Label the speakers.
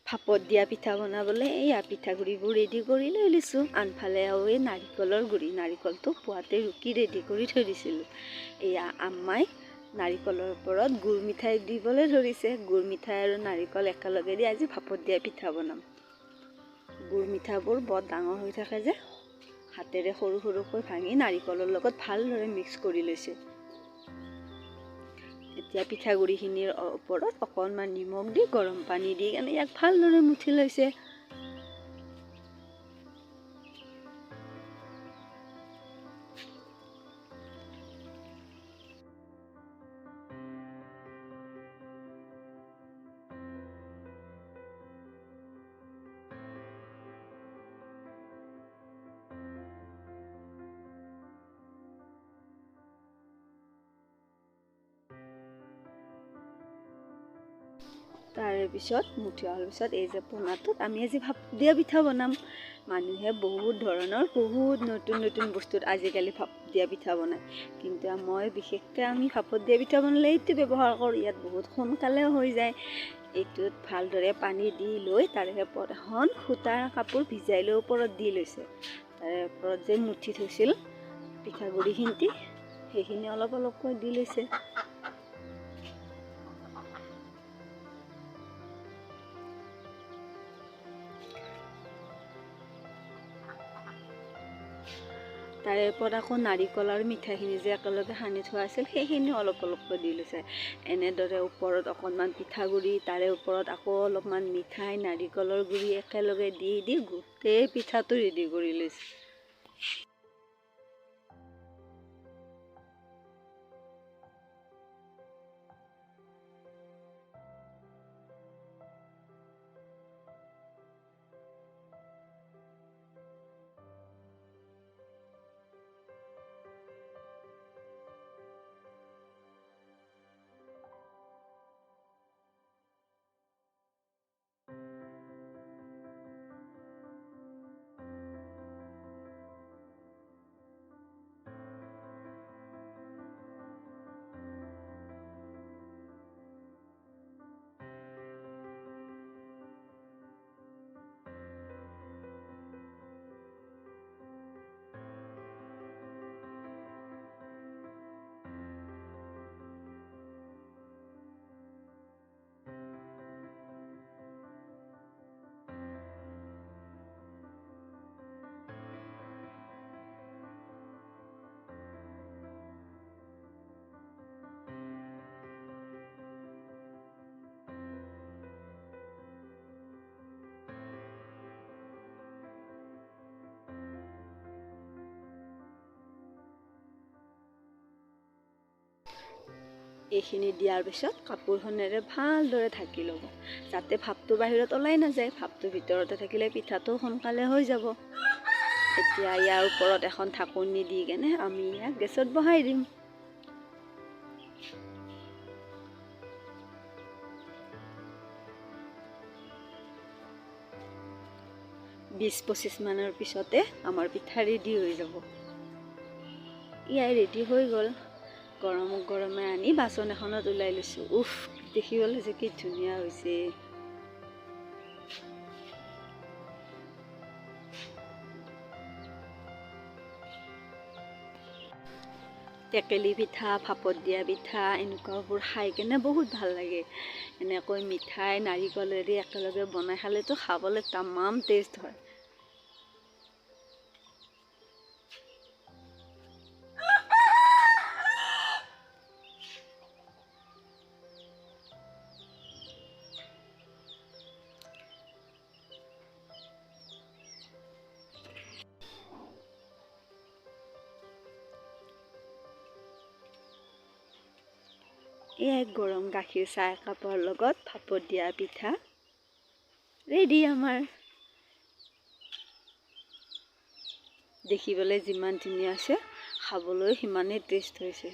Speaker 1: ভাপত দিয়া পিঠা বনাবলৈ এয়া পিঠাগুড়িবোৰ ৰেডি কৰি লৈ লৈছোঁ। আনফালে আৰু এই নাৰিকলৰ গুড়ি, নাৰিকলটো পুৱাতে ৰুকি ৰেডি কৰি থৈ দিছিলোঁ। এয়া আম্মাই নাৰিকলৰ ওপৰত গুড় মিঠাই দিবলৈ ধৰিছে। গুড় মিঠাই আৰু নাৰিকল একেলগে দি আজি ভাপত দিয়া পিঠা বনাম। গুড় মিঠাবোৰ বৰ ডাঙৰ হৈ থাকে যে, হাতেৰে সৰু সৰুকৈ ভাঙি নাৰিকলৰ লগত ভালদৰে মিক্স কৰি লৈছে। এতিয়া পিঠাগুড়িখিনিৰ ওপৰত অকণমান নিমখ দি গৰম পানী দি কেনে ইয়াক ভালদৰে মুঠি লৈছে। তাৰে পিছত মুঠি হোৱাৰ পিছত এই যে পোনাটোত আমি আজি ভাপত দিয়া পিঠা বনাম। মানুহে বহুত ধৰণৰ বহুত নতুন নতুন বস্তুত আজিকালি ভাপত দিয়া পিঠা বনায়, কিন্তু মই বিশেষকৈ আমি ভাপত দিয়া পিঠা বনালে এইটো ব্যৱহাৰ কৰোঁ। ইয়াত বহুত সোনকালে হৈ যায়। এইটোত ভালদৰে পানী দি লৈ তাৰে ওপৰত এখন সূতাৰ কাপোৰ ভিজাই লৈ ওপৰত দি লৈছে। তাৰে ওপৰত যে মুঠি থৈছিল পিঠাগুড়িখিনি, সেইখিনি অলপ অলপকৈ দি লৈছে। তাৰে ওপৰত আকৌ নাৰিকল আৰু মিঠাইখিনি যে একেলগে সানি থোৱা আছিল, সেইখিনি অলপ অলপকৈ দি লৈছে। এনেদৰে ওপৰত অকণমান পিঠাগুড়ি, তাৰে ওপৰত আকৌ অলপমান মিঠাই, নাৰিকলৰ গুড়ি একেলগে দি দি গোটেই পিঠাটো ৰেডি কৰি লৈছে। এইখিনি দিয়াৰ পিছত কাপোৰখনেৰে ভালদৰে ঢাকি ল'ব, যাতে ভাপটো বাহিৰত ওলাই নাযায়। ভাপটো ভিতৰতে থাকিলে পিঠাটো সোনকালে হৈ যাব। এতিয়া ইয়াৰ ওপৰত এখন ঢাকনি দি কেনে আমি ইয়াক গেছত বহাই দিম। বিশ 25 মানৰ পিছতে আমাৰ পিঠা ৰেডি হৈ যাব। ইয়াই ৰেডি হৈ গ'ল। গৰম গৰমে আনি বাচন এখনত ওলাই লৈছোঁ। উফ, দেখিবলৈ যে কি ধুনীয়া হৈছে। টেকেলি পিঠা, ভাপত দিয়া পিঠা এনেকুৱাবোৰ খাই কেনে বহুত ভাল লাগে। এনেকৈ মিঠাই নাৰিকলেৰে একেলগে বনাই খালেতো খাবলৈ তামাম টেষ্ট হয়। এয়াই গৰম গাখীৰ চাহ একাপৰ লগত ভাপত দিয়া পিঠা ৰেডি আমাৰ। দেখিবলৈ যিমান ধুনীয়া আছে, খাবলৈ সিমানেই টেষ্ট হৈছে।